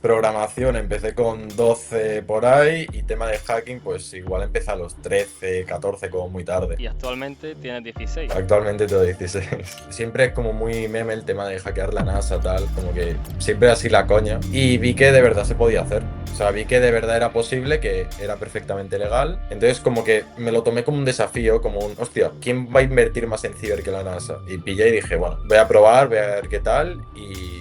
Programación empecé con 12 por ahí y tema de hacking pues igual empecé a los 13, 14 como muy tarde. Y actualmente tienes 16. Actualmente tengo 16. Siempre es como muy meme el tema de hackear la NASA, tal, como que siempre así la coña. Y vi que de verdad se podía hacer. O sea, vi que de verdad era posible, que era perfectamente legal. Entonces como que me lo tomé como un desafío, como un, hostia, ¿quién va a invertir más en ciber que la NASA? Y pillé y dije, bueno, voy a probar, voy a ver qué tal y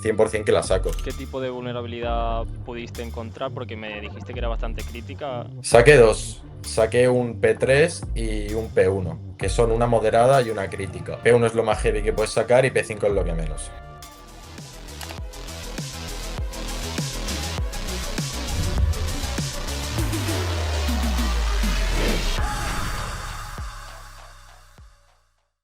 100% que la saco. ¿Qué tipo de vulnerabilidad pudiste encontrar? Porque me dijiste que era bastante crítica. Saqué dos. Saqué un P3 y un P1, que son una moderada y una crítica. P1 es lo más heavy que puedes sacar y P5 es lo que menos.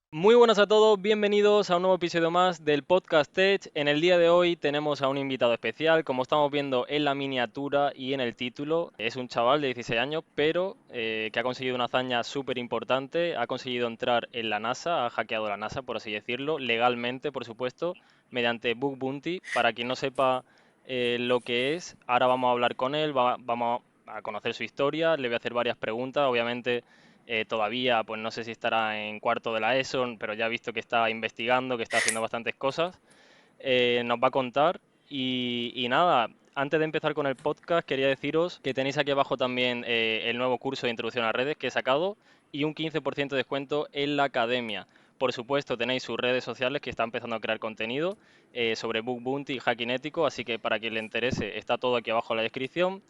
Muy buenas a todos, bienvenidos a un nuevo episodio más del Podcast Tech. En el día de hoy tenemos a un invitado especial, como estamos viendo en la miniatura y en el título. Es un chaval de 16 años, pero que ha conseguido una hazaña súper importante. Ha conseguido entrar en la NASA, ha hackeado la NASA, por así decirlo, legalmente, por supuesto, mediante Bug Bounty. Para quien no sepa lo que es, ahora vamos a hablar con él, vamos a conocer su historia, le voy a hacer varias preguntas, obviamente. Todavía, pues no sé si estará en cuarto de la ESO, pero ya he visto que está investigando, que está haciendo bastantes cosas. Nos va a contar. Y nada, antes de empezar con el podcast, quería deciros que tenéis aquí abajo también el nuevo curso de introducción a redes que he sacado y un 15% de descuento en la academia. Por supuesto, tenéis sus redes sociales que está empezando a crear contenido sobre Bug Bounty y hacking ético, así que para quien le interese, está todo aquí abajo en la descripción.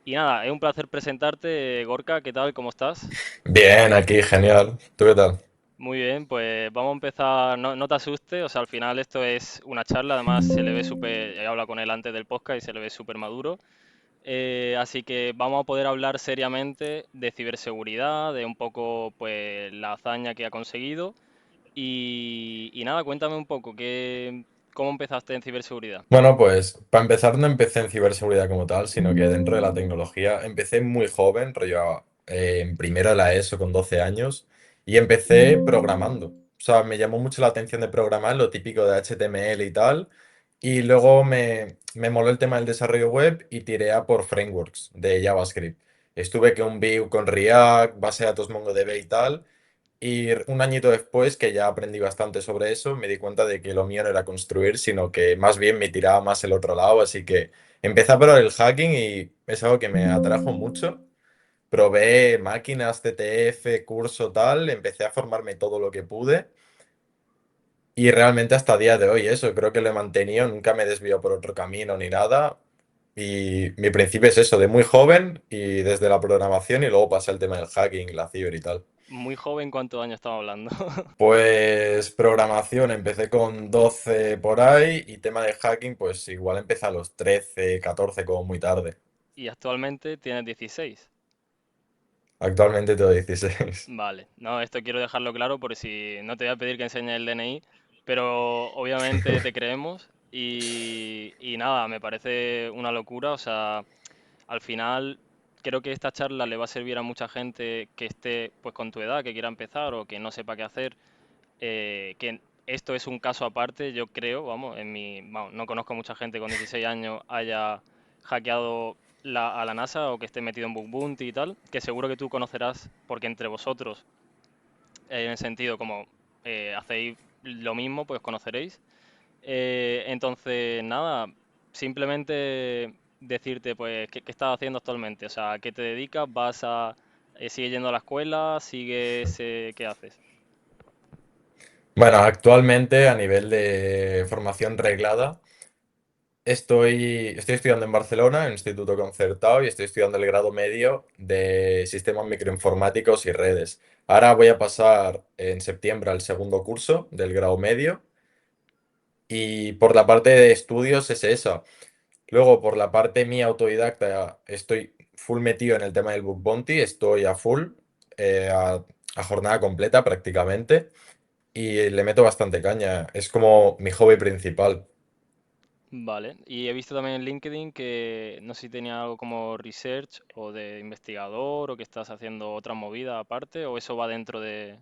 Y nada, es un placer presentarte, Gorka. ¿Qué tal? ¿Cómo estás? Bien, aquí, genial. ¿Tú qué tal? Muy bien, pues vamos a empezar. No, no te asustes, o sea, al final esto es una charla, además se le ve súper. He hablado con él antes del podcast y se le ve súper maduro. Así que vamos a poder hablar seriamente de ciberseguridad, de un poco pues la hazaña que ha conseguido. Y nada, cuéntame un poco, ¿cómo empezaste en ciberseguridad? Bueno, pues para empezar no empecé en ciberseguridad como tal, sino que dentro de la tecnología empecé muy joven, rollo en primero de la ESO con 12 años, y empecé programando. O sea, me llamó mucho la atención de programar, lo típico de HTML y tal, y luego me moló el tema del desarrollo web y tiré a por frameworks de JavaScript. Estuve que un Vue con React, base de datos MongoDB y tal. Y un añito después, que ya aprendí bastante sobre eso, me di cuenta de que lo mío no era construir, sino que más bien me tiraba más el otro lado. Así que empecé a probar el hacking y es algo que me atrajo mucho. Probé máquinas, CTF, curso, tal, empecé a formarme todo lo que pude. Y realmente hasta día de hoy eso, creo que lo he mantenido, nunca me desvío por otro camino ni nada. Y mi principio es eso, de muy joven y desde la programación y luego pasé al tema del hacking, la ciber y tal. Muy joven, ¿cuántos años estamos hablando? Pues programación empecé con 12 por ahí y tema de hacking pues igual empecé a los 13, 14 como muy tarde. Y actualmente tienes 16. Actualmente tengo 16. Vale, no, esto quiero dejarlo claro por si no te voy a pedir que enseñes el DNI, pero obviamente te creemos y nada, me parece una locura, o sea, al final creo que esta charla le va a servir a mucha gente que esté pues con tu edad, que quiera empezar o que no sepa qué hacer, que esto es un caso aparte, yo creo, vamos, vamos, no conozco mucha gente con 16 años haya hackeado a la NASA o que esté metido en Bug Bounty y tal, que seguro que tú conocerás porque entre vosotros en el sentido como hacéis lo mismo, pues conoceréis. Entonces, nada, simplemente decirte, pues, ¿qué estás haciendo actualmente? O sea, ¿a qué te dedicas? ¿Sigues yendo a la escuela? ¿Qué haces? Bueno, actualmente a nivel de formación reglada estoy estudiando en Barcelona, en un instituto concertado y estoy estudiando el grado medio de sistemas microinformáticos y redes. Ahora voy a pasar en septiembre al segundo curso del grado medio y por la parte de estudios es esa. Luego, por la parte mía autodidacta, estoy full metido en el tema del Book Bounty, estoy a full, a jornada completa prácticamente, y le meto bastante caña. Es como mi hobby principal. Vale, y he visto también en LinkedIn que no sé si tenía algo como research o de investigador o que estás haciendo otra movida aparte o eso va dentro del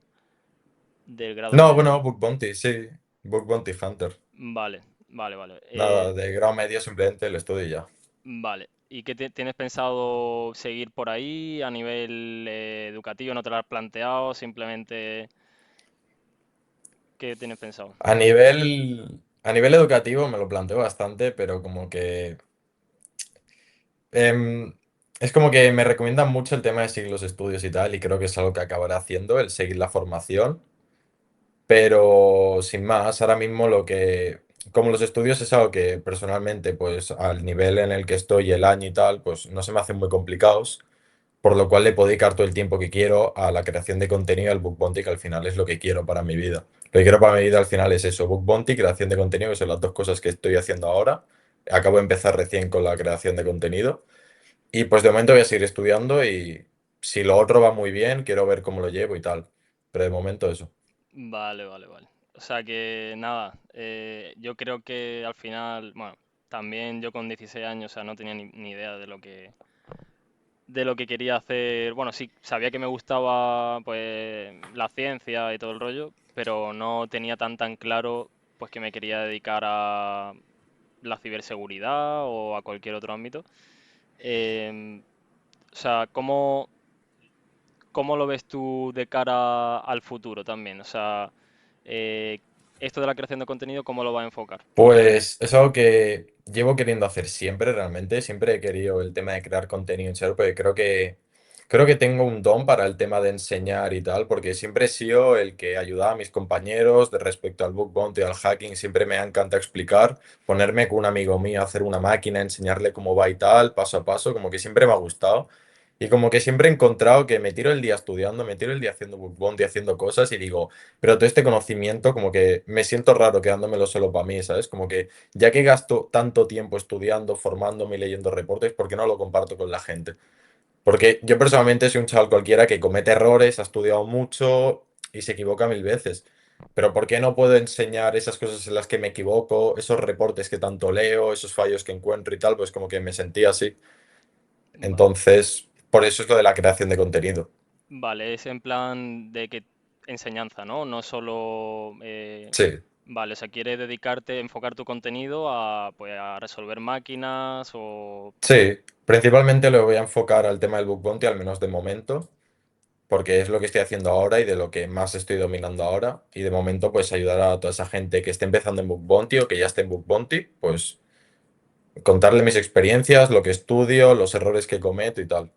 grado No, medio. bueno, Book Bounty, sí. Book Bounty Hunter. Vale, Vale, vale. Nada, de grado medio simplemente el estudio y ya. Vale. ¿Y qué tienes pensado seguir por ahí a nivel educativo? ¿No te lo has planteado? Simplemente, ¿qué tienes pensado? A nivel educativo me lo planteo bastante, pero como que em, es como que me recomiendan mucho el tema de seguir los estudios y tal, y creo que es algo que acabaré haciendo, el seguir la formación. Pero sin más, ahora mismo como los estudios es algo que personalmente, pues al nivel en el que estoy, el año y tal, pues no se me hacen muy complicados, por lo cual le puedo dedicar todo el tiempo que quiero a la creación de contenido, al book bounty, que al final es lo que quiero para mi vida. Lo que quiero para mi vida al final es eso, book bounty, creación de contenido, que son las dos cosas que estoy haciendo ahora. Acabo de empezar recién con la creación de contenido y pues de momento voy a seguir estudiando y si lo otro va muy bien, quiero ver cómo lo llevo y tal. Pero de momento eso. Vale, vale, vale. O sea que nada, yo creo que al final, bueno, también yo con 16 años, o sea, no tenía ni idea de lo que quería hacer. Bueno, sí, sabía que me gustaba pues la ciencia y todo el rollo, pero no tenía tan claro pues que me quería dedicar a la ciberseguridad o a cualquier otro ámbito. Em, o sea, ¿cómo lo ves tú de cara al futuro también? O sea, eh, esto de la creación de contenido, ¿cómo lo va a enfocar? Pues es algo que llevo queriendo hacer siempre, realmente. Siempre he querido el tema de crear contenido en serio, porque creo que tengo un don para el tema de enseñar y tal, porque siempre he sido el que ayudaba a mis compañeros de respecto al bug bounty, al hacking. Siempre me ha encantado explicar, ponerme con un amigo mío a hacer una máquina, enseñarle cómo va y tal, paso a paso, como que siempre me ha gustado. Y como que siempre he encontrado que me tiro el día estudiando, me tiro el día haciendo bug bounty, haciendo cosas y digo. Pero todo este conocimiento, como que me siento raro quedándomelo solo para mí, ¿sabes? Como que ya que gasto tanto tiempo estudiando, formándome y leyendo reportes, ¿por qué no lo comparto con la gente? Porque yo personalmente soy un chaval cualquiera que comete errores, ha estudiado mucho y se equivoca mil veces. Pero ¿por qué no puedo enseñar esas cosas en las que me equivoco, esos reportes que tanto leo, esos fallos que encuentro y tal? Pues como que me sentía así. Vale. Entonces, por eso es lo de la creación de contenido. Vale, es en plan de que enseñanza, ¿no? No solo, Sí. vale, o sea, quieres dedicarte, enfocar tu contenido a, pues, a resolver máquinas o... Sí, principalmente lo voy a enfocar al tema del bug bounty, al menos de momento, porque es lo que estoy haciendo ahora y de lo que más estoy dominando ahora. Y de momento, pues ayudar a toda esa gente que esté empezando en bug bounty o que ya esté en bug bounty, pues contarle mis experiencias, lo que estudio, los errores que cometo y tal.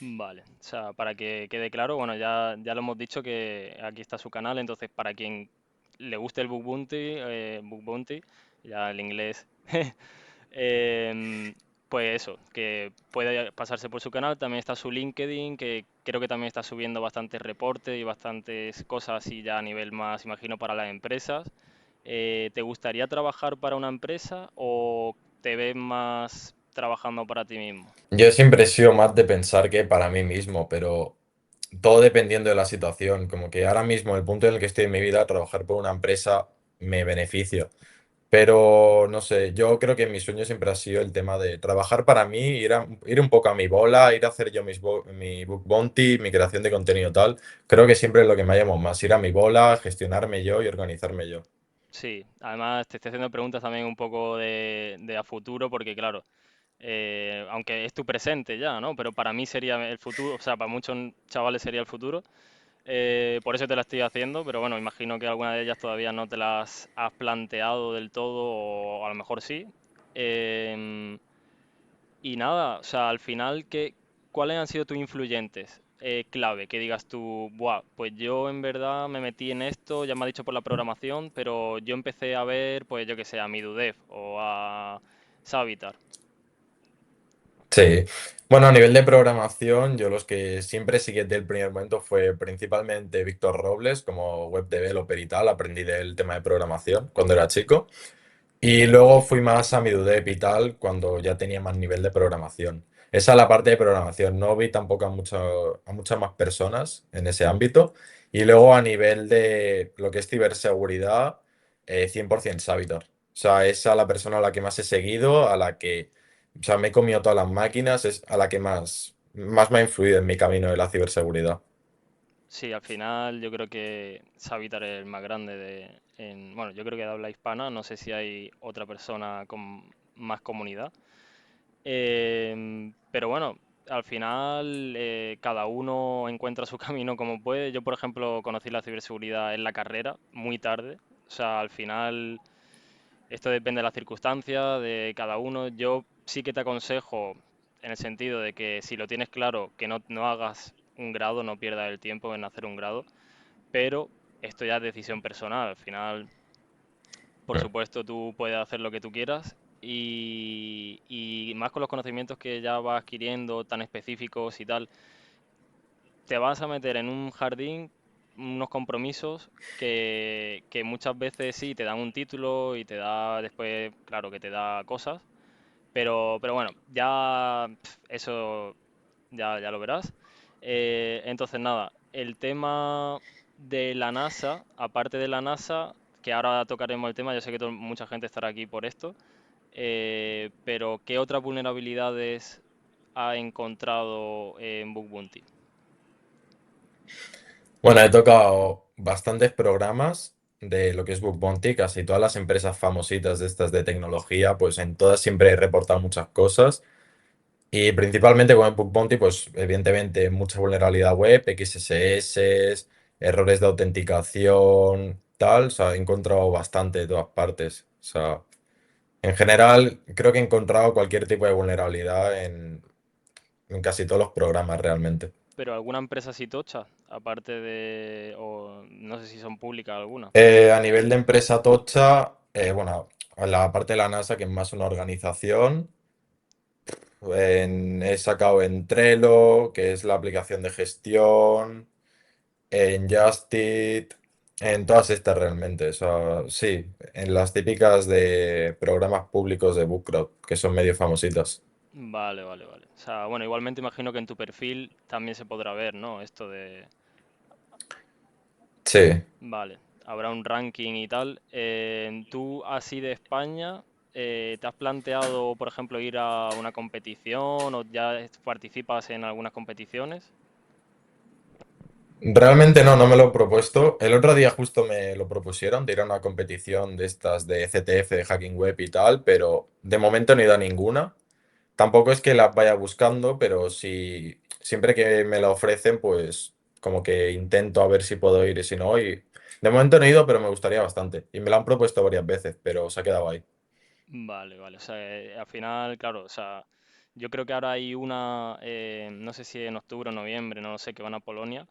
Vale, o sea, para que quede claro, bueno, ya lo hemos dicho que aquí está su canal, entonces para quien le guste el Bug Bounty, ya el inglés, em, pues eso, que puede pasarse por su canal, también está su LinkedIn, que creo que también está subiendo bastantes reportes y bastantes cosas así ya a nivel más, imagino, para las empresas. ¿Te gustaría trabajar para una empresa o te ves más trabajando para ti mismo? Yo siempre he sido más de pensar que para mí mismo, pero todo dependiendo de la situación. Como que ahora mismo, el punto en el que estoy en mi vida, trabajar por una empresa me beneficia. Pero no sé, yo creo que mi sueño siempre ha sido el tema de trabajar para mí, ir un poco a mi bola, ir a hacer yo mi book bounty, mi creación de contenido tal. Creo que siempre es lo que me ha llamado más, ir a mi bola, gestionarme yo y organizarme yo. Sí, además te estoy haciendo preguntas también un poco de a futuro, porque claro, aunque es tu presente ya, ¿no? Pero para mí sería el futuro, o sea, para muchos chavales sería el futuro. Por eso te la estoy haciendo, pero bueno, imagino que alguna de ellas todavía no te las has planteado del todo, o a lo mejor sí. Em, y nada, o sea, al final, ¿cuáles han sido tus influyentes clave? Que digas tú, buah, pues yo en verdad me metí en esto, ya me ha dicho por la programación, pero yo empecé a ver, pues yo que sé, a Midudev o a Savitar. Sí. Bueno, a nivel de programación, yo los que siempre seguí desde el primer momento fue principalmente Víctor Robles como web developer y tal. Aprendí del tema de programación cuando era chico. Y luego fui más a mi Dudep y tal cuando ya tenía más nivel de programación. Esa es la parte de programación. No vi tampoco a muchas más personas en ese ámbito. Y luego a nivel de lo que es ciberseguridad, 100% Savitar. O sea, es a la persona a la que más he seguido, a la que, o sea, me he comido todas las máquinas, es a la que más me ha influido en mi camino de la ciberseguridad. Sí, al final yo creo que Savitar es el más grande bueno, yo creo que de habla hispana, no sé si hay otra persona con más comunidad. Pero bueno, al final cada uno encuentra su camino como puede. Yo, por ejemplo, conocí la ciberseguridad en la carrera, muy tarde. O sea, al final esto depende de las circunstancias, de cada uno. Yo sí que te aconsejo, en el sentido de que si lo tienes claro, que no hagas un grado, no pierdas el tiempo en hacer un grado, pero esto ya es decisión personal. Al final, por Mm. supuesto, tú puedes hacer lo que tú quieras y más con los conocimientos que ya vas adquiriendo tan específicos y tal, te vas a meter en un jardín unos compromisos que muchas veces sí te dan un título y te da después, claro, que te da cosas, pero bueno, ya eso ya lo verás. Entonces, nada, el tema de la NASA, aparte de la NASA, que ahora tocaremos el tema, yo sé que mucha gente estará aquí por esto, pero ¿qué otras vulnerabilidades ha encontrado en Bug Bounty? Bueno, he tocado bastantes programas de lo que es Bug Bounty, casi todas las empresas famositas de estas de tecnología, pues en todas siempre he reportado muchas cosas. Y principalmente con el Bug Bounty, pues evidentemente mucha vulnerabilidad web, XSS, errores de autenticación, tal. O sea, he encontrado bastante de todas partes. O sea, en general creo que he encontrado cualquier tipo de vulnerabilidad en casi todos los programas realmente. Pero alguna empresa así tocha, aparte de, o no sé si son públicas alguna. A nivel de empresa tocha, bueno, a la parte de la NASA, que es más una organización, he sacado en Trello, que es la aplicación de gestión, en Justit, en todas estas realmente. O sea, sí, en las típicas de programas públicos de BookCrowd, que son medio famositas. Vale, vale, vale. O sea, bueno, igualmente imagino que en tu perfil también se podrá ver, ¿no? Esto de, Sí. vale, habrá un ranking y tal. ¿Tú así de España, te has planteado, por ejemplo, ir a una competición o ya participas en algunas competiciones? Realmente no, no me lo he propuesto. El otro día justo me lo propusieron de ir a una competición de estas de CTF, de Hacking Web y tal, pero de momento no he ido a ninguna. Tampoco es que las vaya buscando, pero si siempre que me la ofrecen, pues como que intento a ver si puedo ir y si no. Y de momento no he ido, pero me gustaría bastante. Y me lo han propuesto varias veces, pero se ha quedado ahí. Vale, vale. O sea, al final, claro, o sea, yo creo que ahora hay una, no sé si en octubre o noviembre, no lo sé, que van a Polonia.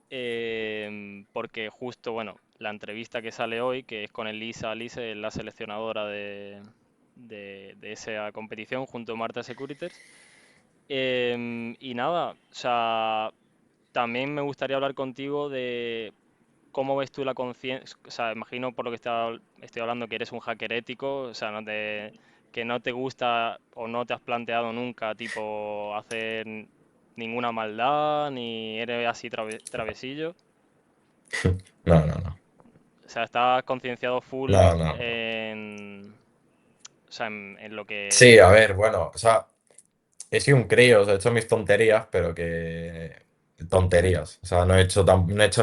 Porque justo, bueno, la entrevista que sale hoy, que es con Elisa Alice, es la seleccionadora de esa competición junto a Marta Securities. Y nada, o sea, también me gustaría hablar contigo de cómo ves tú la conciencia, o sea, imagino por lo que estoy hablando que eres un hacker ético, o sea, que no te gusta o no te has planteado nunca, tipo, hacer ninguna maldad, ni eres así travesillo. No, no, no. O sea, estás concienciado full No, no, no. o sea, en lo Sí, a que... ver, bueno, o sea, he sido un crío, o sea, he hecho mis tonterías, pero que tonterías. O sea, no he hecho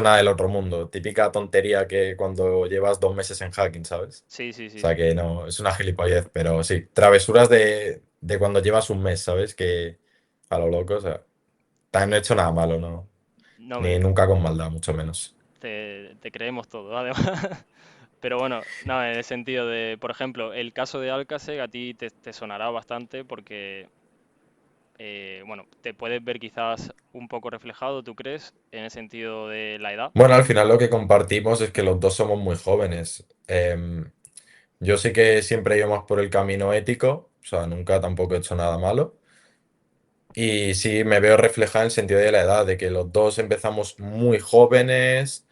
nada del otro mundo. Típica tontería que cuando llevas 2 meses en hacking, ¿sabes? Sí, sí, O sí, sea sí. que no, es una gilipollez, pero sí, travesuras de cuando llevas un mes, ¿sabes? Que a lo loco, o sea, también no he hecho nada malo, ¿no? No, Ni nunca con maldad, mucho menos. te creemos todo, además. Pero bueno, no, en el sentido de, por ejemplo, el caso de Alcácer a ti te sonará bastante porque, bueno, te puedes ver quizás un poco reflejado, ¿tú crees? En el sentido de la edad. Bueno, al final lo que compartimos es que los dos somos muy jóvenes. Yo sí que siempre íbamos por el camino ético, o sea, nunca tampoco he hecho nada malo. Y sí me veo reflejado en el sentido de la edad, de que los dos empezamos muy jóvenes,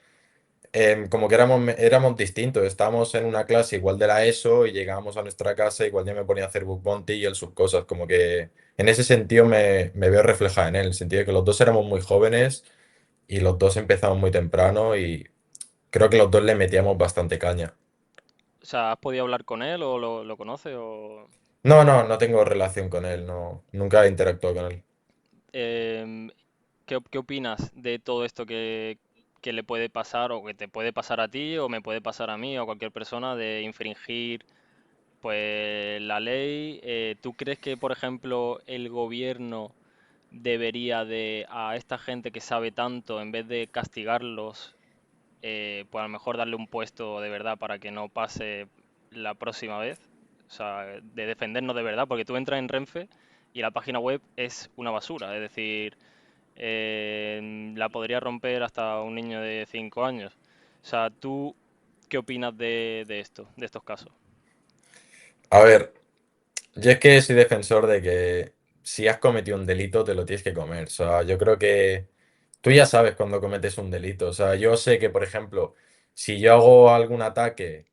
como que éramos distintos, estábamos en una clase igual de la ESO y llegábamos a nuestra casa, igual yo me ponía a hacer bug bounty y él sus cosas, como que en ese sentido me veo reflejado en él, en el sentido de que los dos éramos muy jóvenes y los dos empezamos muy temprano y creo que los dos le metíamos bastante caña. O sea, ¿has podido hablar con él o lo conoces? O... No, no, no tengo relación con él, no, nunca he interactuado con él. ¿qué opinas de todo esto que le puede pasar o que te puede pasar a ti o me puede pasar a mí o a cualquier persona de infringir pues la ley? ¿Tú crees que, por ejemplo, el gobierno debería de a esta gente que sabe tanto, en vez de castigarlos, pues a lo mejor darle un puesto de verdad para que no pase la próxima vez? O sea, de defendernos de verdad, porque tú entras en Renfe y la página web es una basura, es decir, la podría romper hasta un niño de 5 años. O sea, ¿tú qué opinas de esto, de estos casos? A ver, yo es que soy defensor de que si has cometido un delito te lo tienes que comer. O sea, yo creo que tú ya sabes cuando cometes un delito. O sea, yo sé que, por ejemplo, si yo hago algún ataque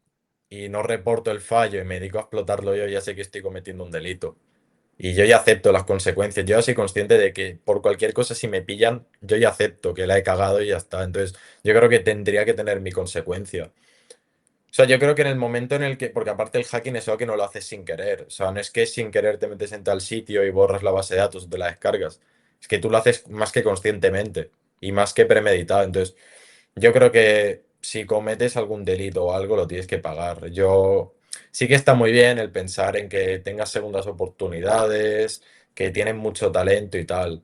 y no reporto el fallo y me dedico a explotarlo yo, ya sé que estoy cometiendo un delito. Y yo ya acepto las consecuencias. Yo ya soy consciente de que por cualquier cosa, si me pillan, yo ya acepto que la he cagado y ya está. Entonces, yo creo que tendría que tener mi consecuencia. O sea, yo creo que en el momento en el que, porque aparte el hacking es algo que no lo haces sin querer. O sea, no es que sin querer te metes en tal sitio y borras la base de datos o te la descargas. Es que tú lo haces más que conscientemente y más que premeditado. Entonces, yo creo que si cometes algún delito o algo, lo tienes que pagar. Yo sí que está muy bien el pensar en que tengas segundas oportunidades, que tienen mucho talento y tal,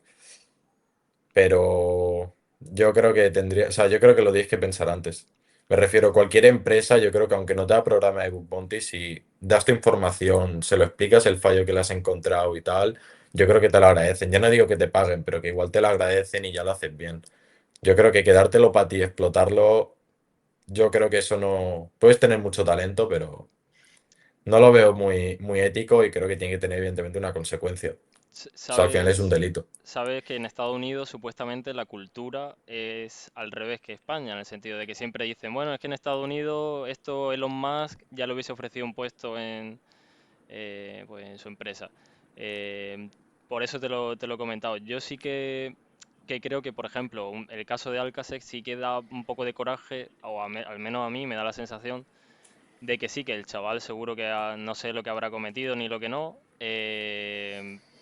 pero yo creo que tendría, o sea, yo creo que lo tienes que pensar antes. Me refiero a cualquier empresa, yo creo que aunque no te da programa de bug bounty, si das tu información, se lo explicas el fallo que le has encontrado y tal, yo creo que te lo agradecen. Ya no digo que te paguen, pero que igual te lo agradecen y ya lo haces bien. Yo creo que quedártelo para ti, explotarlo, yo creo que eso no. Puedes tener mucho talento, pero no lo veo muy ético y creo que tiene que tener, evidentemente, una consecuencia. O sea, al final es un ¿Sabes, delito. sabes que en Estados Unidos supuestamente la cultura es al revés que España, en el sentido de que siempre dicen, bueno, es que en Estados Unidos esto Elon Musk ya le hubiese ofrecido un puesto pues en su empresa. Eh, por eso te lo he comentado. Yo sí que creo que, por ejemplo, el caso de Alcacex sí que da un poco de coraje, o al menos a mí me da la sensación de que sí, que el chaval seguro que no sé lo que habrá cometido ni lo que no,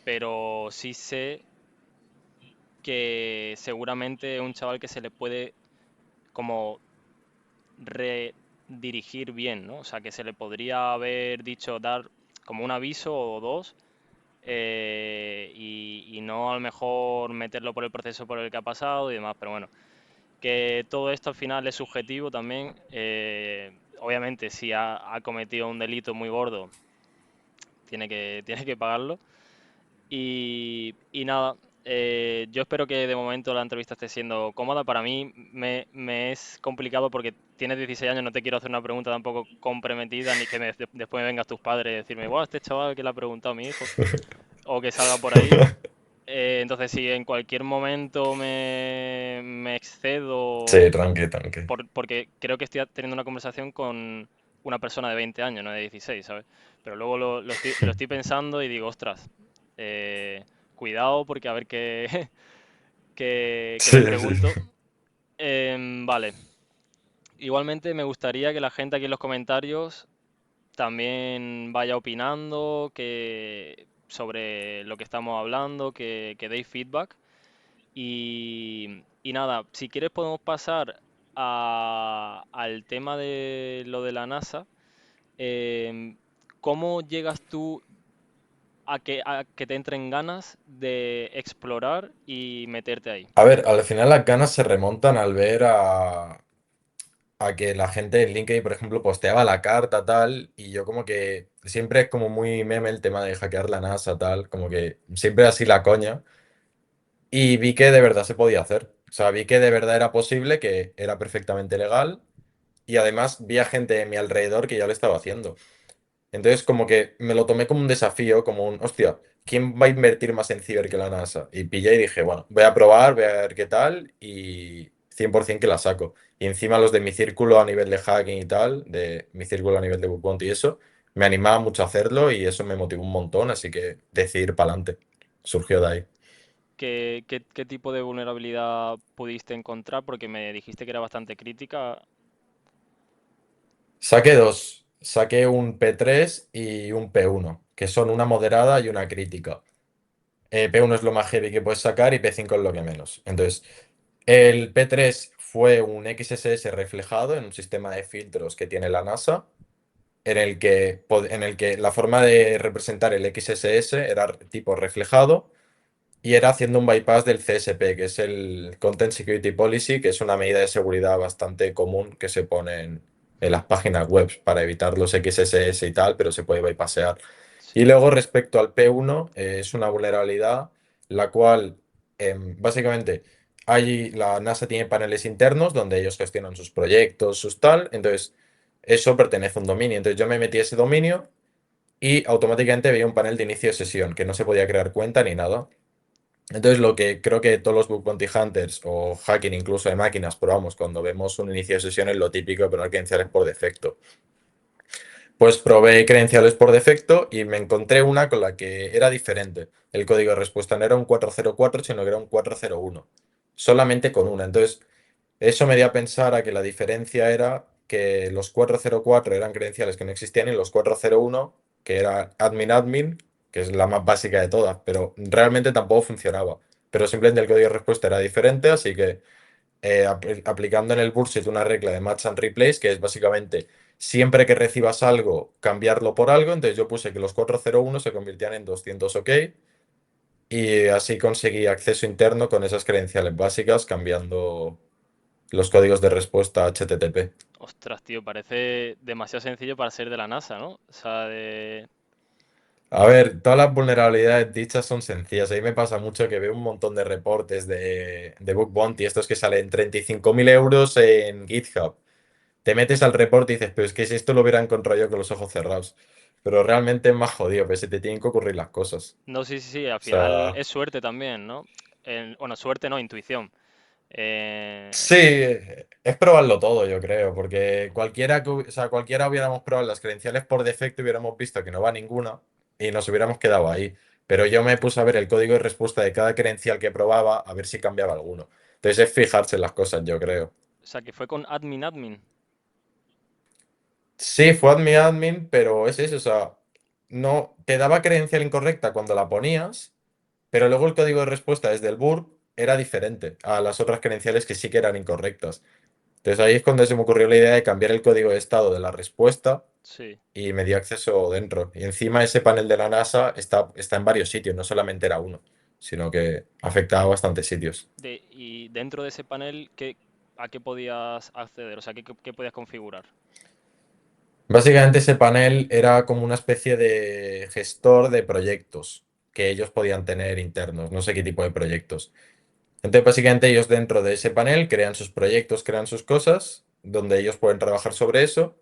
pero sí sé que seguramente es un chaval que se le puede como redirigir bien, ¿no? O sea, que se le podría haber dicho dar como un aviso o dos, y no a lo mejor meterlo por el proceso por el que ha pasado y demás, pero bueno, que todo esto al final es subjetivo también. Obviamente, si ha cometido un delito muy gordo, tiene que pagarlo. Y nada, yo espero que de momento la entrevista esté siendo cómoda. Para mí me es complicado porque tienes 16 años, no te quiero hacer una pregunta tampoco comprometida, ni que después me vengas tus padres y decirme, wow, este chaval que le ha preguntado a mi hijo, o que salga por ahí. Entonces, si en cualquier momento me excedo, Sí, tranqui, tranqui. porque creo que estoy teniendo una conversación con una persona de 20 años, no de 16, ¿sabes? Pero luego lo estoy pensando y digo, ostras, cuidado porque a ver qué, qué Sí, le sí. pregunto. Vale, igualmente me gustaría que la gente aquí en los comentarios también vaya opinando sobre lo que estamos hablando, que deis feedback. Y nada, si quieres podemos pasar al tema de lo de la NASA. Em, ¿Cómo llegas tú a que te entren ganas de explorar y meterte ahí? A ver, al final las ganas se remontan al ver a que la gente en LinkedIn, por ejemplo, posteaba la carta tal, y yo como que siempre es como muy meme el tema de hackear la NASA tal, como que siempre así la coña. Y vi que de verdad se podía hacer. O sea, vi que de verdad era posible, que era perfectamente legal. Y además vi a gente de mi alrededor que ya lo estaba haciendo. Entonces, como que me lo tomé como un desafío, como un, hostia, ¿quién va a invertir más en ciber que la NASA? Y pillé y dije, bueno, voy a probar, voy a ver qué tal y 100% que la saco. Y encima los de mi círculo a nivel de hacking y tal, de mi círculo a nivel de bug bounty y eso, me animaba mucho a hacerlo y eso me motivó un montón, así que decidí ir para adelante. Surgió de ahí. ¿Qué tipo de vulnerabilidad pudiste encontrar? Porque me dijiste que era bastante crítica. Saqué dos. Saqué un P3 y un P1, que son una moderada y una crítica. P1 es lo más heavy que puedes sacar y P5 es lo que menos. Entonces, el P3 fue un XSS reflejado en un sistema de filtros que tiene la NASA, en el que la forma de representar el XSS era tipo reflejado y era haciendo un bypass del CSP, que es el Content Security Policy, que es una medida de seguridad bastante común que se pone en las páginas web para evitar los XSS y tal, pero se puede bypassear. Y Sí, luego respecto al P1, es una vulnerabilidad la cual básicamente la NASA tiene paneles internos donde ellos gestionan sus proyectos, sus tal, entonces eso pertenece a un dominio. Entonces yo me metí a ese dominio y automáticamente veía un panel de inicio de sesión que no se podía crear cuenta ni nada. Entonces, lo que creo que todos los bug bounty hunters o hacking incluso de máquinas probamos cuando vemos un inicio de sesión es lo típico de poner credenciales por defecto. Pues probé credenciales por defecto y me encontré una con la que era diferente. El código de respuesta no era un 404, sino que era un 401. Solamente con una. Entonces, eso me dio a pensar a que la diferencia era que los 404 eran credenciales que no existían y los 401, que era admin, que es la más básica de todas, pero realmente tampoco funcionaba. Pero simplemente el código de respuesta era diferente, así que aplicando en el Bullshit una regla de match and replace, que es básicamente siempre que recibas algo, cambiarlo por algo. Entonces yo puse que los 401 se convirtieran en 200 OK y así conseguí acceso interno con esas credenciales básicas cambiando los códigos de respuesta HTTP. ostras, tío, parece demasiado sencillo para ser de la NASA, ¿no? O sea, de... A ver, todas las vulnerabilidades dichas son sencillas. A mí me pasa mucho que veo un montón de reportes de Bug Bounty, estos que salen 35.000 euros en GitHub. Te metes al reporte y dices, pero es que si esto lo hubiera encontrado yo con los ojos cerrados. Pero realmente es más jodido, pues se te tienen que ocurrir las cosas. No, sí, sí, sí, al O final sea, es suerte también, ¿no? Bueno, suerte no, intuición. Eh, sí, es probarlo todo, yo creo, porque o sea, cualquiera hubiéramos probado las credenciales por defecto y hubiéramos visto que no va ninguna y nos hubiéramos quedado ahí. Pero yo me puse a ver el código de respuesta de cada credencial que probaba a ver si cambiaba alguno. Entonces es fijarse en las cosas, yo creo. o sea, que fue con admin. Sí, fue admin, pero es eso, o sea, no te daba credencial incorrecta cuando la ponías, pero luego el código de respuesta desde el BURP era diferente a las otras credenciales que sí que eran incorrectas. Entonces ahí es cuando se me ocurrió la idea de cambiar el código de estado de la respuesta Sí. y me dio acceso dentro. Y encima ese panel de la NASA está en varios sitios, no solamente era uno, sino que afecta a bastantes sitios. Y dentro de ese panel, ¿a qué podías acceder? O sea, ¿qué podías configurar? Básicamente ese panel era como una especie de gestor de proyectos que ellos podían tener internos, no sé qué tipo de proyectos. Entonces, básicamente ellos dentro de ese panel crean sus proyectos, crean sus cosas, donde ellos pueden trabajar sobre eso.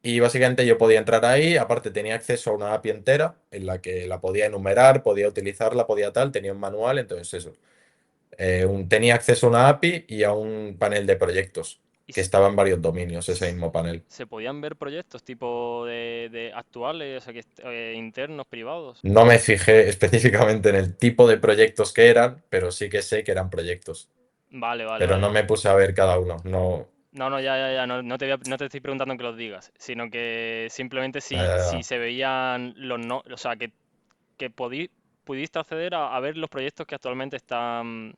Y básicamente yo podía entrar ahí, aparte tenía acceso a una API entera en la que la podía enumerar, podía utilizarla, podía tal, tenía un manual, entonces eso. Tenía acceso a una API y a un panel de proyectos, ¿Y que estaba en varios dominios, ese s- mismo panel. se podían ver proyectos tipo de actuales, o sea, internos, privados? No me fijé específicamente en el tipo de proyectos que eran, pero sí que sé que eran proyectos. Vale, vale, Pero no vale. me puse a ver cada uno, no. No, no, ya, ya, ya, no, no te estoy preguntando que los digas, sino que simplemente si eh, se veían los no, o sea, que pudiste acceder a ver los proyectos que actualmente están...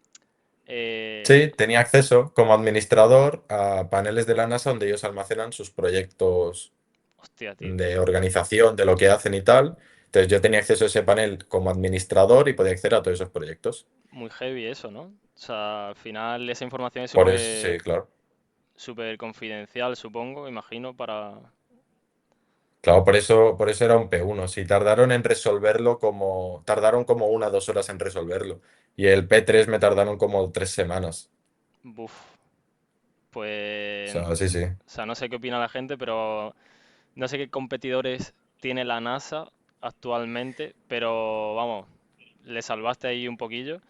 Sí, tenía acceso como administrador a paneles de la NASA donde ellos almacenan sus proyectos Hostia, tío, de organización, de lo que hacen y tal. Entonces yo tenía acceso a ese panel como administrador y podía acceder a todos esos proyectos. muy heavy eso, ¿no? O sea, al final esa información es Por eso, sí, claro. súper confidencial, supongo, imagino, para... Claro, por eso era un P1. Si tardaron en resolverlo tardaron como 1 o 2 horas en resolverlo. Y el P3 me tardaron como 3 semanas. Buf, O pues... sea, sí, sí. O sea, no sé qué opina la gente, pero no sé qué competidores tiene la NASA actualmente, pero vamos, le salvaste ahí un poquillo.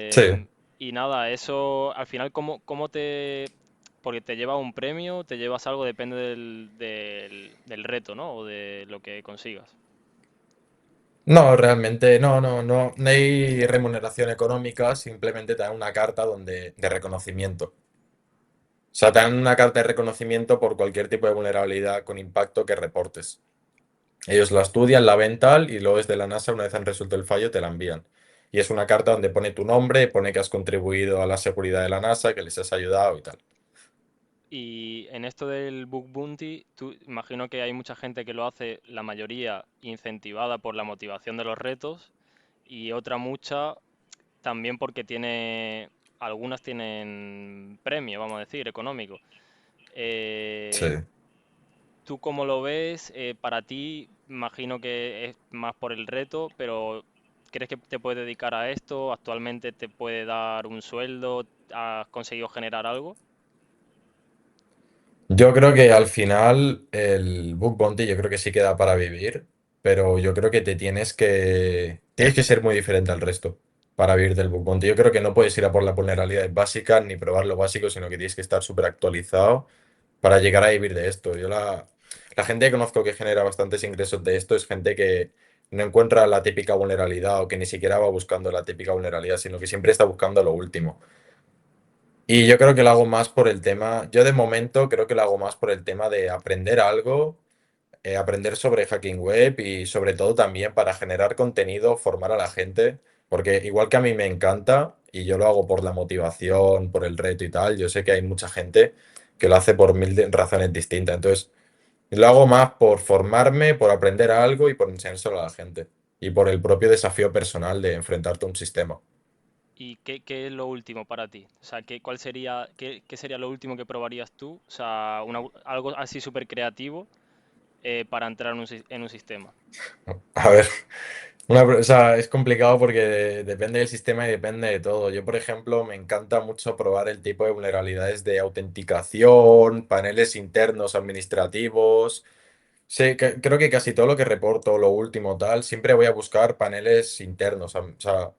Sí. Y nada, eso al final, ¿cómo te...? Porque te lleva un premio, te llevas algo, depende del reto, ¿no? O de lo que consigas. No, realmente no hay remuneración económica, simplemente te dan una carta de reconocimiento. O sea, te dan una carta de reconocimiento por cualquier tipo de vulnerabilidad con impacto que reportes. Ellos la estudian, la ven tal, y luego desde la NASA, una vez han resuelto el fallo, te la envían. Y es una carta donde pone tu nombre, pone que has contribuido a la seguridad de la NASA, que les has ayudado y tal. Y en esto del Bug Bounty, tú imagino que hay mucha gente que lo hace, la mayoría incentivada por la motivación de los retos y otra mucha también porque algunas tienen premio, vamos a decir, económico. Sí. Eh, ¿Tú cómo lo ves? Para ti, imagino que es más por el reto, pero ¿crees que te puedes dedicar a esto? ¿Actualmente te puede dar un sueldo? ¿Has conseguido generar algo? Yo creo que al final el Book Bounty yo creo que sí queda para vivir, pero yo creo que tienes que ser muy diferente al resto para vivir del Book Bounty. Yo creo que no puedes ir a por las vulnerabilidades básicas ni probar lo básico, sino que tienes que estar súper actualizado para llegar a vivir de esto. La gente que conozco que genera bastantes ingresos de esto es gente que no encuentra la típica vulnerabilidad o que ni siquiera va buscando la típica vulnerabilidad, sino que siempre está buscando lo último. Y yo creo que lo hago más por el tema, yo de momento creo que lo hago más por el tema de aprender algo, aprender sobre hacking web y sobre todo también para generar contenido, formar a la gente, porque igual que a mí me encanta y yo lo hago por la motivación, por el reto y tal, yo sé que hay mucha gente que lo hace por razones distintas. Entonces, lo hago más por formarme, por aprender algo y por enseñárselo a la gente. Y por el propio desafío personal de enfrentarte a un sistema. ¿Y qué es lo último para ti? O sea, qué sería lo último que probarías tú? O sea, algo así súper creativo para entrar en un sistema. A ver, o sea, es complicado porque depende del sistema y depende de todo. Yo, por ejemplo, me encanta mucho probar el tipo de vulnerabilidades de autenticación, paneles internos administrativos. Sí, creo que casi todo lo que reporto, lo último tal, siempre voy a buscar paneles internos. O sea,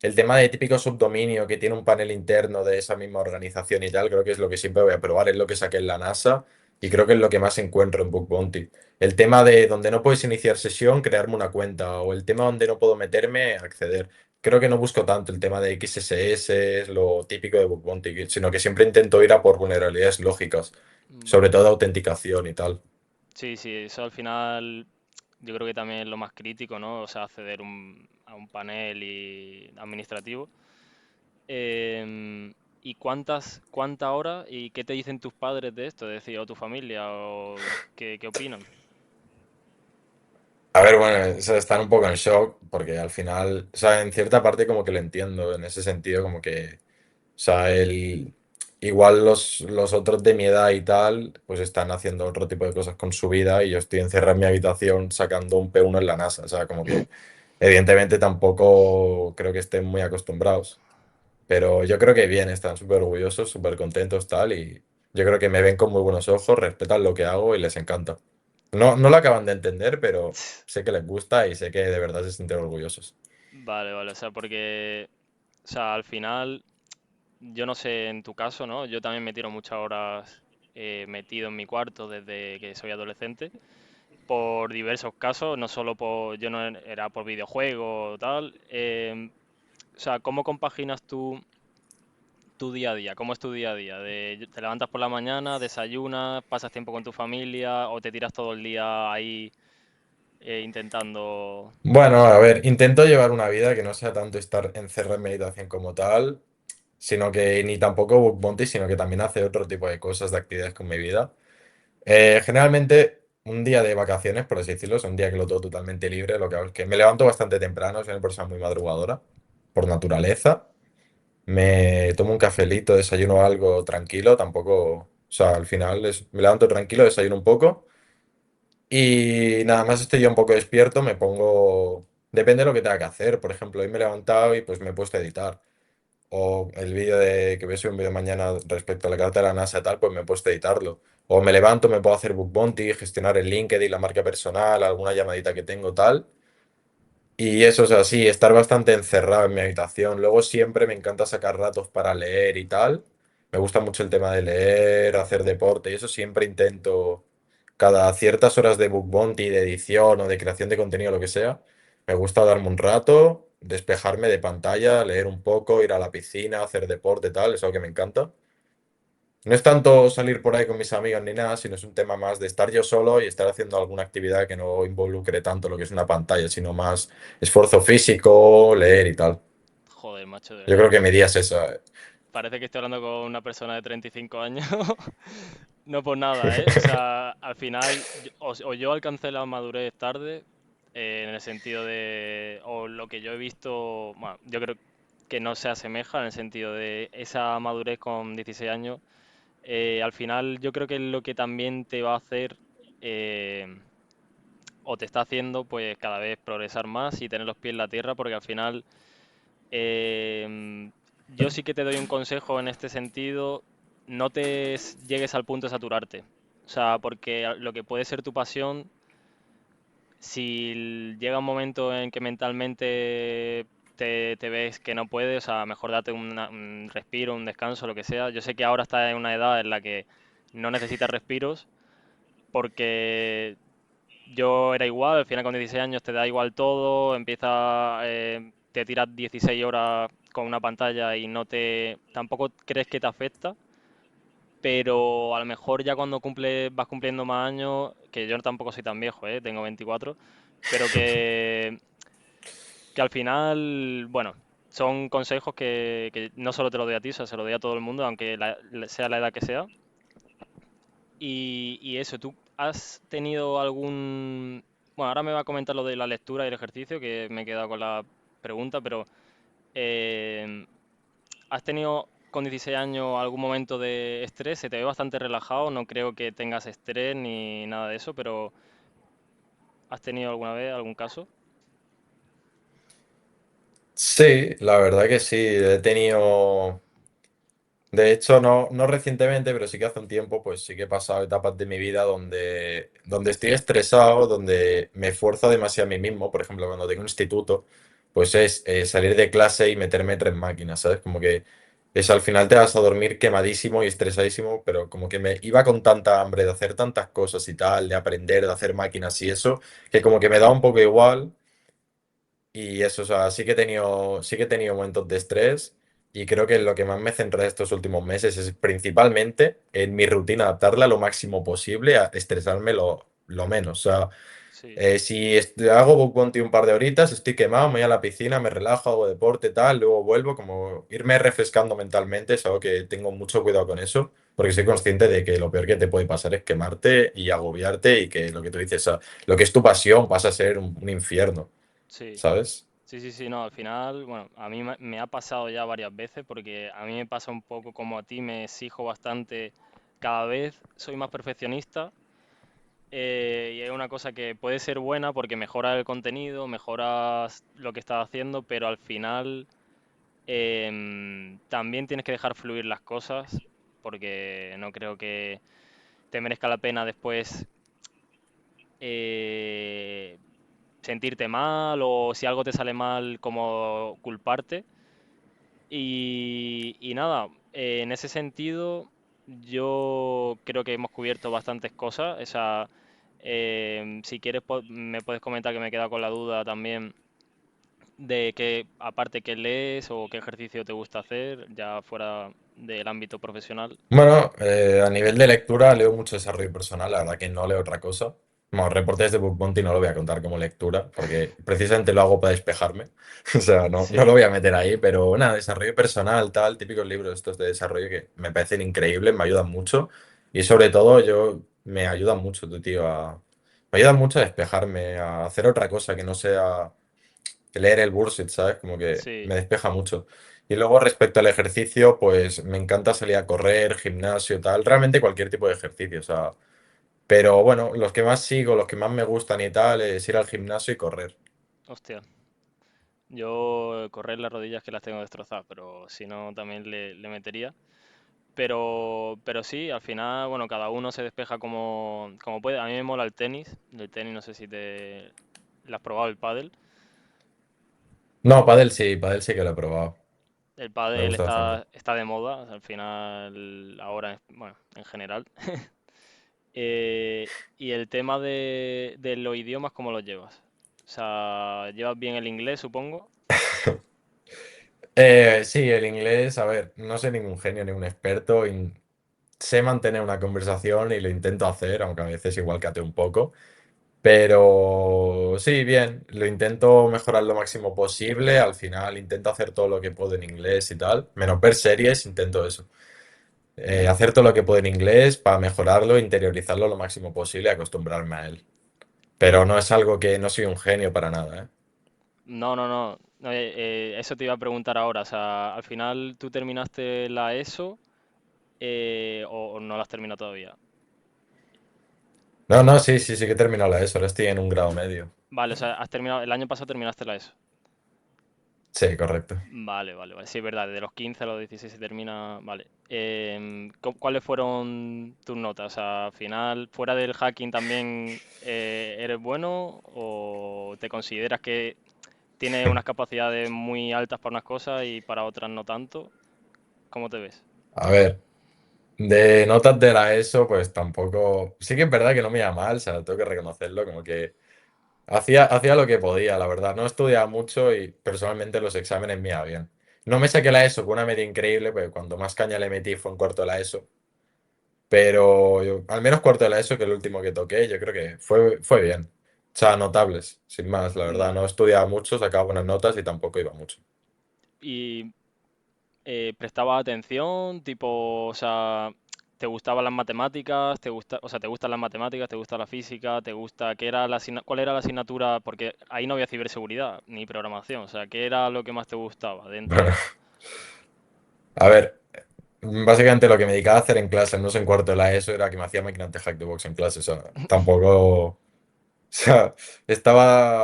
el tema de típico subdominio que tiene un panel interno de esa misma organización y tal, creo que es lo que siempre voy a probar, es lo que saqué en la NASA y creo Sí. que es lo que más encuentro en Bug Bounty. El tema de donde no puedes iniciar sesión, crearme una cuenta, o el tema donde no puedo meterme, acceder. Creo que no busco tanto el tema de XSS, lo típico de Bug Bounty, sino que siempre intento ir a por vulnerabilidades lógicas, sobre Vale. todo de autenticación y tal. Sí, sí, eso al final yo creo que también es lo más crítico, ¿no? O sea, acceder a un panel administrativo. ¿Y cuánta hora y qué te dicen tus padres de esto? Es decir, o tu familia, o qué opinan. A ver, bueno, o sea, están un poco en shock porque al final, o sea, en cierta parte como que lo entiendo en ese sentido, como que, o sea, igual los otros de mi edad y tal, pues están haciendo otro tipo de cosas con su vida y yo estoy encerrado en mi habitación sacando un P1 en la NASA, o sea, como que evidentemente tampoco creo que estén muy acostumbrados, pero yo creo que bien, están súper orgullosos, súper contentos, tal, y yo creo que me ven con muy buenos ojos, respetan lo que hago y les encanta. No lo acaban de entender, pero sé que les gusta y sé que de verdad se sienten orgullosos. Vale, vale, o sea, porque, o sea, al final, yo no sé en tu caso, ¿no? Yo también me tiro muchas horas metido en mi cuarto desde que soy adolescente, por diversos casos, no solo yo no era por videojuegos o tal. O sea, ¿cómo compaginas tu día a día? ¿Cómo es tu día a día? ¿Te levantas por la mañana, desayunas, pasas tiempo con tu familia o te tiras todo el día ahí intentando... Bueno, a ver, intento llevar una vida que no sea tanto estar encerrado en meditación como tal, sino que ni tampoco book bounty, sino que también hacer otro tipo de cosas, de actividades con mi vida. Generalmente, un día de vacaciones, por así decirlo, es un día que lo tengo totalmente libre. Lo que hago es que me levanto bastante temprano, soy una persona muy madrugadora, por naturaleza. Me tomo un cafelito, desayuno algo tranquilo, tampoco, o sea, al final me levanto tranquilo, desayuno un poco y nada más estoy yo un poco despierto, me pongo, depende de lo que tenga que hacer, por ejemplo, hoy me he levantado y pues me he puesto a editar, o el vídeo que voy a subir un vídeo mañana respecto a la carta de la NASA y tal, pues me he puesto a editarlo, o me levanto, me puedo hacer book bounty, gestionar el LinkedIn, la marca personal, alguna llamadita que tengo, tal. Y eso es así, estar bastante encerrado en mi habitación. Luego siempre me encanta sacar ratos para leer y tal. Me gusta mucho el tema de leer, hacer deporte y eso siempre intento, cada ciertas horas de book bounty, de edición o de creación de contenido, lo que sea, me gusta darme un rato, despejarme de pantalla, leer un poco, ir a la piscina, hacer deporte, tal, es algo que me encanta. No es tanto salir por ahí con mis amigos ni nada, sino es un tema más de estar yo solo y estar haciendo alguna actividad que no involucre tanto lo que es una pantalla, sino más esfuerzo físico, leer y tal. Joder, macho, de Yo verdad creo que que mi día es esa. parece que estoy hablando con una persona de 35 años. No por nada, ¿eh? O sea, al final, o yo alcancé la madurez tarde, en el sentido de, o lo que yo he visto, bueno, yo creo que no se asemeja en el sentido de esa madurez con 16 años. Al final, yo creo que es lo que también te va a hacer, eh, o te está haciendo, pues cada vez progresar más y tener los pies en la tierra, porque al final, yo sí que te doy un consejo en este sentido, no llegues al punto de saturarte. O sea, porque lo que puede ser tu pasión, si llega un momento en que mentalmente te ves que no puedes, o sea, mejor date un respiro, un descanso, lo que sea. Yo sé que ahora estás en una edad en la que no necesitas respiros, porque yo era igual, al final con 16 años te da igual todo, te tiras 16 horas con una pantalla y tampoco crees que te afecta, pero a lo mejor ya cuando vas cumpliendo más años, que yo tampoco soy tan viejo, tengo 24, pero que al final, bueno, son consejos que no solo te lo doy a ti, o sea, se lo doy a todo el mundo, aunque sea la edad que sea. Y eso, ¿tú has tenido algún... Bueno, ahora me va a comentar lo de la lectura y el ejercicio, que me he quedado con la pregunta, pero eh, ¿has tenido con 16 años algún momento de estrés? Se te ve bastante relajado, no creo que tengas estrés ni nada de eso, pero ¿has tenido alguna vez algún caso? Sí, la verdad que sí. He tenido. De hecho, no recientemente, pero sí que hace un tiempo, pues sí que he pasado etapas de mi vida donde estoy estresado, donde me esfuerzo demasiado a mí mismo. Por ejemplo, cuando tengo un instituto, pues es salir de clase y meterme tres máquinas, ¿sabes? Como que es al final te vas a dormir quemadísimo y estresadísimo, pero como que me iba con tanta hambre de hacer tantas cosas y tal, de aprender, de hacer máquinas y eso, que como que me da un poco igual. Y eso, o sea, sí que he tenido momentos de estrés y creo que lo que más me centra estos últimos meses es principalmente en mi rutina, adaptarla lo máximo posible a estresarme lo menos. O sea, Sí, si hago book bounty un par de horitas, estoy quemado, me voy a la piscina, me relajo, hago deporte, tal, luego vuelvo, como irme refrescando mentalmente, es algo que tengo mucho cuidado con eso, porque soy consciente de que lo peor que te puede pasar es quemarte y agobiarte y que lo que tú dices, o sea, lo que es tu pasión pasa a ser un infierno, sí. ¿sabes? Sí, sí, sí, no, al final, bueno, a mí me ha pasado ya varias veces porque a mí me pasa un poco como a ti, me exijo bastante, cada vez soy más perfeccionista, y es una cosa que puede ser buena porque mejora el contenido, mejoras lo que estás haciendo, pero al final también tienes que dejar fluir las cosas porque no creo que te merezca la pena después eh, sentirte mal o si algo te sale mal como culparte. Y nada, en ese sentido, yo creo que hemos cubierto bastantes cosas. O sea, si quieres, me puedes comentar que me he quedado con la duda también de que, aparte, que lees o qué ejercicio te gusta hacer, ya fuera del ámbito profesional. Bueno, a nivel de lectura leo mucho desarrollo personal, la verdad que no leo otra cosa. Bueno, reportes de Book Bounty no lo voy a contar como lectura, porque precisamente lo hago para despejarme. O sea, no lo Sí, voy a meter ahí, pero nada, desarrollo personal, tal, típicos libros estos de desarrollo que me parecen increíbles, me ayudan mucho. Y sobre todo me ayudan mucho, tu tío, me ayudan mucho a despejarme, a hacer otra cosa que no sea leer el bullshit, ¿sabes? Como que sí, me despeja mucho. Y luego respecto al ejercicio, pues me encanta salir a correr, gimnasio, tal, realmente cualquier tipo de ejercicio, o sea, pero bueno, los que más sigo, los que más me gustan y tal, es ir al gimnasio y correr. hostia. Yo correr las rodillas que las tengo destrozadas, pero si no también le metería. Pero sí, al final, bueno, cada uno se despeja como puede. A mí me mola el tenis. El tenis, no sé si te... ¿Lo has probado el pádel? No, pádel sí que lo he probado, El me pádel gusta bastante. está de moda, al final, ahora, bueno, en general. Y el tema de los idiomas, ¿cómo los llevas? O sea, ¿llevas bien el inglés, supongo? Sí, el inglés, a ver, no soy ningún genio ni un experto, sé mantener una conversación y lo intento hacer, aunque a veces igual cateo un poco. Pero sí, bien, lo intento mejorar lo máximo posible. Al final intento hacer todo lo que puedo en inglés y tal. Menos ver series, intento eso. Hacer todo lo que puedo en inglés para mejorarlo, interiorizarlo lo máximo posible y acostumbrarme a él. Pero no es algo que no soy un genio para nada, ¿eh? No, no, no. No, eso te iba a preguntar ahora. O sea, al final tú terminaste la ESO o no la has terminado todavía. No, no, sí, sí, sí que he terminado la ESO. Ahora estoy en un grado medio. Vale, o sea, has terminado, el año pasado terminaste la ESO. Sí, correcto. Vale, vale, vale. Sí, es verdad, de los 15 a los 16 se termina. Vale. ¿Cuáles fueron tus notas? O sea, al final, fuera del hacking también eres bueno o te consideras que tienes unas capacidades muy altas para unas cosas y para otras no tanto? ¿Cómo te ves? A ver, de notas de la ESO, pues tampoco. Sí que es verdad que no me iba mal, o sea, tengo que reconocerlo, como que hacía lo que podía, la verdad. No estudiaba mucho y personalmente los exámenes me iba bien. No me saqué la ESO con una media increíble, pues cuando más caña le metí fue en cuarto de la ESO. Pero al menos cuarto de la ESO, que es el último que toqué, yo creo que fue bien. O sea, notables, sin más, la verdad. No Vale. estudiaba mucho, sacaba buenas notas y tampoco iba mucho. ¿Y prestabas atención? Tipo, o sea, ¿te gustaban las matemáticas? O sea, ¿te gustan las matemáticas? ¿Te gusta la física? ¿Te gusta qué era cuál era la asignatura? Porque ahí no había ciberseguridad ni programación. O sea, ¿qué era lo que más te gustaba dentro de Bueno, eso? a ver, básicamente lo que me dedicaba a hacer en clase, no sé en cuarto de la ESO, era que me hacía máquinas de hack the box en clase. O sea, tampoco. O sea,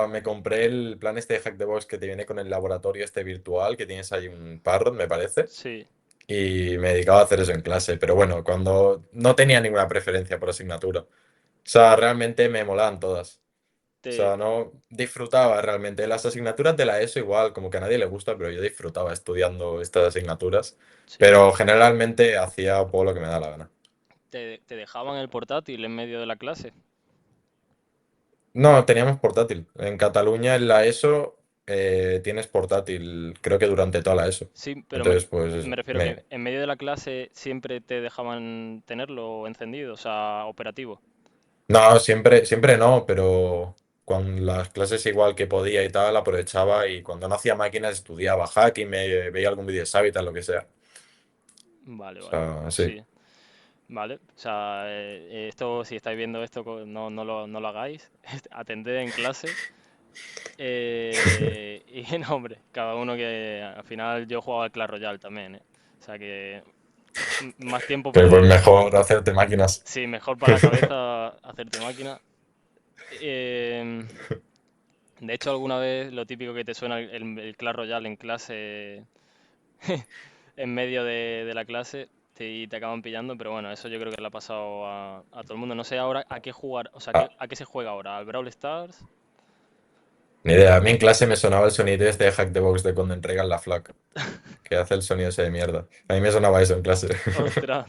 me compré el plan este de Hack the Box que te viene con el laboratorio este virtual, que tienes ahí un Parrot, me parece, Sí, y me dedicaba a hacer eso en clase, pero bueno, cuando no tenía ninguna preferencia por asignatura. O sea, realmente me molaban todas. O te, sea, no disfrutaba realmente. Las asignaturas de la ESO igual, como que a nadie le gusta, pero yo disfrutaba estudiando estas asignaturas, sí. pero generalmente hacía por lo que me da la gana. ¿Te dejaban el portátil en medio de la clase? No, teníamos portátil. En Cataluña, en la ESO, tienes portátil, creo que durante toda la ESO. Sí, pero Entonces, pues me eso, refiero que en medio de la clase siempre te dejaban tenerlo encendido, o sea, operativo. No, siempre, siempre no, pero con las clases igual que podía y tal, aprovechaba y cuando no hacía máquinas estudiaba hacking, me veía algún vídeo de Savitar, lo que sea. Vale, O vale. sea, sí. Sí. Vale, o sea, esto, si estáis viendo esto, no lo hagáis, atended en clase. Y no, hombre, cada uno que al final yo jugaba al Clash Royale también, ¿eh? O sea que más tiempo Que pues para... mejor hacerte máquinas. Sí, mejor para la cabeza hacerte máquina. Em, de hecho, alguna vez lo típico que te suena el Clash Royale en clase, en medio de la clase, y te acaban pillando, pero bueno, eso yo creo que le ha pasado a todo el mundo. No sé ahora a qué jugar, o sea, Ah, a qué se juega ahora, ¿al Brawl Stars? ni idea. A mí en clase me sonaba el sonido este de Hack the Box de cuando entregan la FLAC, que hace el sonido ese de mierda. A mí me sonaba eso en clase. Ostras,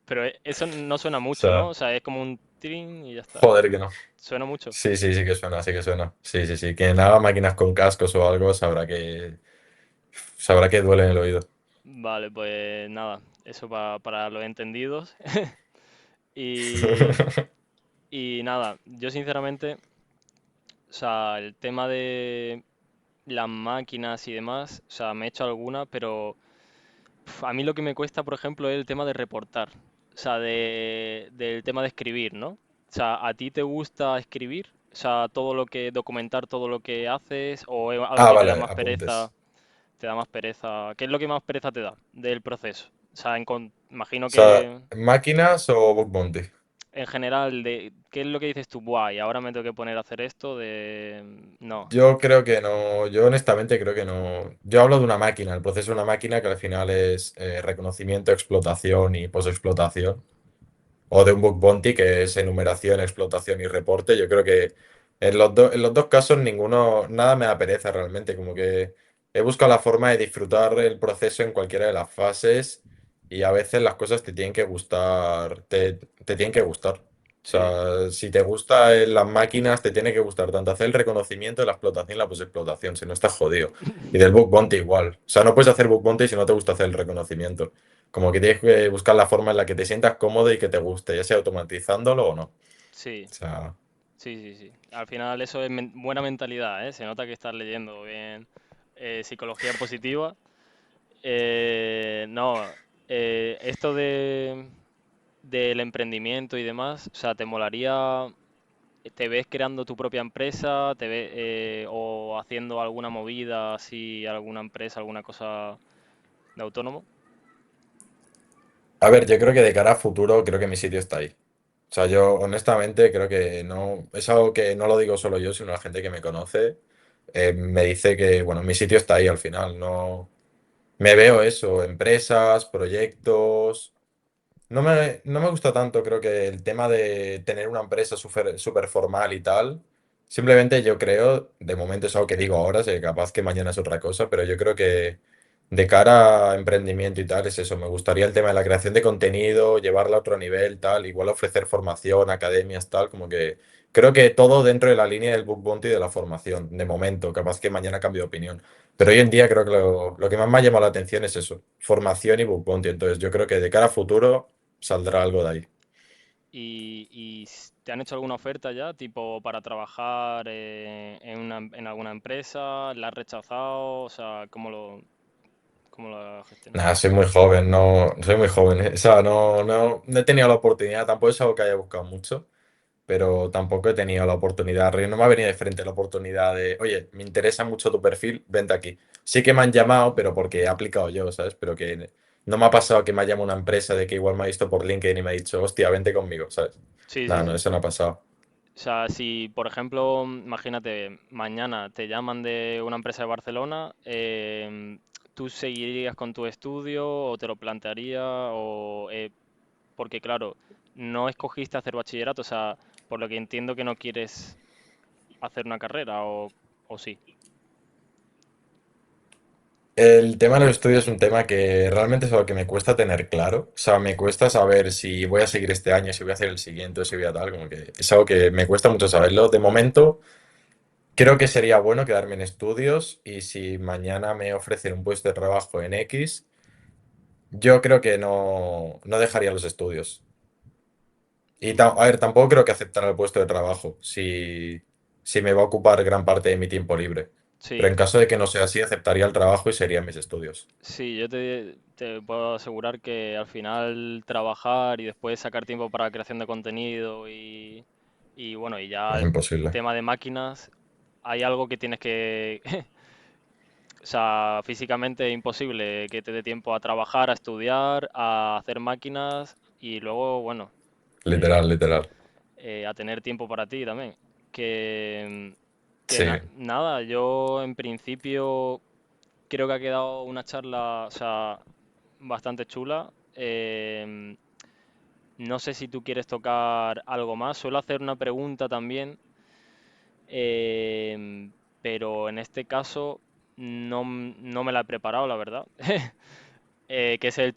pero eso no suena O mucho, ¿no? sea, O sea, es como un trin y ya está. joder que no. Suena mucho. Sí, sí, sí que suena, sí que suena. Sí, sí, sí. Quien haga máquinas con cascos o algo sabrá que duele en el oído. Vale, pues nada, eso para los entendidos. Y, y nada, yo sinceramente, o sea, el tema de las máquinas y demás, o sea, me he hecho alguna, pero a mí lo que me cuesta, por ejemplo, es el tema de reportar, o sea, del tema de escribir, ¿no? O sea, ¿a ti te gusta escribir? O sea, documentar todo lo que haces, o es algo Ah, que te da vale, más pereza, apuntes. ¿qué es lo que más pereza te da del proceso? O sea, imagino O sea, que ¿máquinas o bug bounty? en general, ¿qué es lo que dices tú? Buah, y ahora me tengo que poner a hacer esto No, Yo creo que no, yo honestamente creo que no. Yo hablo de una máquina, el proceso de una máquina que al final es reconocimiento, explotación y posexplotación. O de un bug bounty, que es enumeración, explotación y reporte. Yo creo que en los dos casos nada me da pereza realmente. Como que he buscado la forma de disfrutar el proceso en cualquiera de las fases y a veces las cosas te tienen que gustar, te tienen que gustar. O sí. sea, si te gustan las máquinas, te tiene que gustar tanto hacer el reconocimiento, la explotación y la posexplotación, si no estás jodido. Y del bug bounty igual. O sea, no puedes hacer bug bounty si no te gusta hacer el reconocimiento. Como que tienes que buscar la forma en la que te sientas cómodo y que te guste, ya sea automatizándolo o no. O Sí, sea, sí, sí, sí. Al final eso es buena mentalidad, ¿eh? Se nota que estás leyendo bien psicología positiva. No, esto del emprendimiento y demás, o sea, ¿te molaría, te ves creando tu propia empresa, te ves o haciendo alguna movida así, alguna empresa, alguna cosa de autónomo? a ver, yo creo que de cara a futuro, creo que mi sitio está ahí. O sea, yo honestamente creo que no, es algo que no lo digo solo yo, sino la gente que me conoce, me dice que, bueno, mi sitio está ahí al final, no, me veo eso, empresas, proyectos. No me gusta tanto, creo que el tema de tener una empresa súper formal y tal. Simplemente yo creo, de momento es algo que digo ahora, sé que capaz que mañana es otra cosa, pero yo creo que de cara a emprendimiento y tal es eso. Me gustaría el tema de la creación de contenido, llevarla a otro nivel, tal, igual ofrecer formación, academias, tal, como que creo que todo dentro de la línea del book bounty y de la formación, de momento, capaz que mañana cambio de opinión. Pero hoy en día creo que lo que más me ha llamado la atención es eso, formación y book bounty. Entonces yo creo que de cara a futuro saldrá algo de ahí. ¿Y te han hecho alguna oferta ya, tipo para trabajar en alguna empresa? ¿La has rechazado? O sea, cómo lo has gestionado? Nada, soy muy joven, no, soy muy joven, ¿eh? O sea, no he tenido la oportunidad, tampoco es algo que haya buscado mucho, pero tampoco he tenido la oportunidad, no me ha venido de frente la oportunidad de, oye, me interesa mucho tu perfil, vente aquí. Sí que me han llamado, pero porque he aplicado yo, ¿sabes? Pero que no me ha pasado que me llame una empresa de que igual me ha visto por LinkedIn y me ha dicho, hostia, vente conmigo, ¿sabes? Sí, sí, Nada, no, sí. eso no ha pasado. O sea, si por ejemplo, imagínate, mañana te llaman de una empresa de Barcelona, ¿tú seguirías con tu estudio o te lo plantearías? Porque claro, no escogiste hacer bachillerato, o sea, por lo que entiendo que no quieres hacer una carrera o sí. El tema de los estudios es un tema que realmente es algo que me cuesta tener claro. O sea, me cuesta saber si voy a seguir este año, si voy a hacer el siguiente o si voy a tal. Como que es algo que me cuesta mucho saberlo. De momento, creo que sería bueno quedarme en estudios y si mañana me ofrecen un puesto de trabajo en X, yo creo que no dejaría los estudios. Y a ver, tampoco creo que aceptar el puesto de trabajo si me va a ocupar gran parte de mi tiempo libre. Pero Sí, en caso de que no sea así, aceptaría el trabajo y serían mis estudios. sí, yo te puedo asegurar que al final trabajar y después sacar tiempo para la creación de contenido y bueno, y ya Es el imposible. tema de máquinas, hay algo que tienes que, o sea, físicamente es imposible que te dé tiempo a trabajar, a estudiar, a hacer máquinas y luego, bueno, Literal, literal. a tener tiempo para ti también. Que, Sí. nada, yo en principio creo que ha quedado una charla, o sea, bastante chula. No sé si tú quieres tocar algo más. Suelo hacer una pregunta también, pero en este caso no me la he preparado, la verdad. Que es el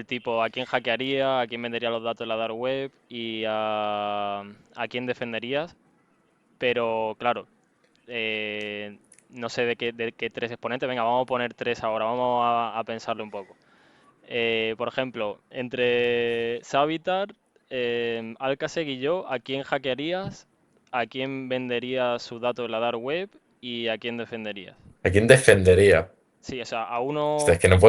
tipo a quién hackearía, a quién vendería los datos en la dark web y a quién defenderías. Pero claro, no sé de qué tres exponentes. Venga, vamos a poner tres ahora, vamos a pensarlo un poco. Por ejemplo, entre Savitar, Alcaseg y yo, ¿a quién hackearías? ¿A quién venderías sus datos en la dark web? ¿Y a quién defenderías? ¿A quién defendería? Sí, o sea, a Hostia, uno. es que no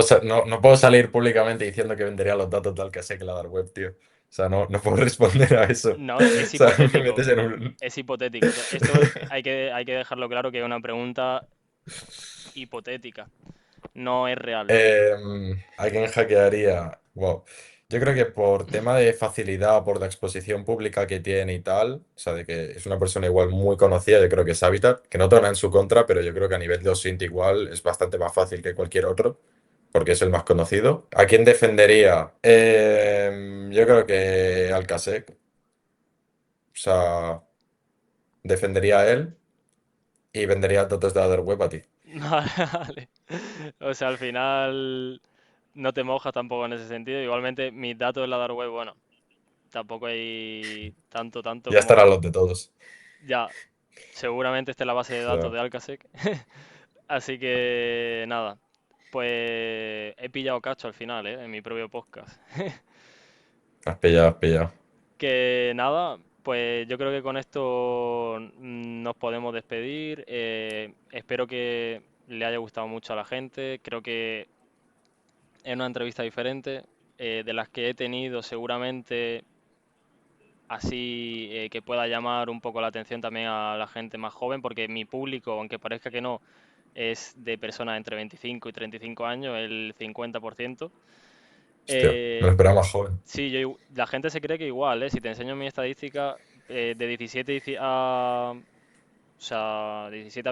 puedo salir públicamente diciendo que vendería los datos tal que sé que la dark web, tío. O sea, no puedo responder a eso. No, es O sea, me hipotético. metes en un... Es hipotético. Esto hay que dejarlo claro que es una pregunta hipotética. No es real. ¿A quién hackearía? Wow. Yo creo que por tema de facilidad, por la exposición pública que tiene y tal, o sea, de que es una persona igual muy conocida, yo creo que es Habitat, que no tengo nada en su contra, pero yo creo que a nivel de OSINT igual es bastante más fácil que cualquier otro, porque es el más conocido. ¿A quién defendería? Yo creo que Alcasec, o sea, defendería a él y vendería datos de la dark web a ti. Vale. O sea, al final no te mojas tampoco en ese sentido. Igualmente, mis datos en la dark web, bueno, tampoco hay tanto Ya como. estarán los de todos. Ya, seguramente esté en la base de O datos sea, de Alcasec. Así que nada. Pues he pillado cacho al final, en mi propio podcast. Has pillado, has pillado. Que nada, pues yo creo que con esto nos podemos despedir. Espero que le haya gustado mucho a la gente. Creo que es una entrevista diferente. De las que he tenido, seguramente así que pueda llamar un poco la atención también a la gente más joven, porque mi público, aunque parezca que no, es de personas entre 25 y 35 años, el 50%. Hostia, me lo Eh, esperaba más joven. sí, la gente se cree que igual, Si te enseño mi estadística, de 17 a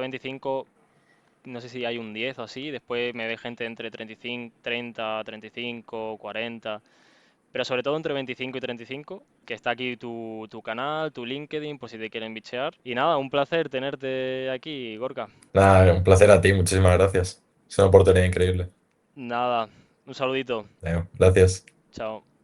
25, no sé si hay un 10 o así, después me ve gente entre 35, 30, 35, 40, pero sobre todo entre 25 y 35, que está aquí tu canal, tu LinkedIn, por si te quieren bichear. Y nada, un placer tenerte aquí, Gorka. Nada, un placer a ti, muchísimas gracias. Es una oportunidad increíble. Nada, un saludito. Venga, gracias. Chao.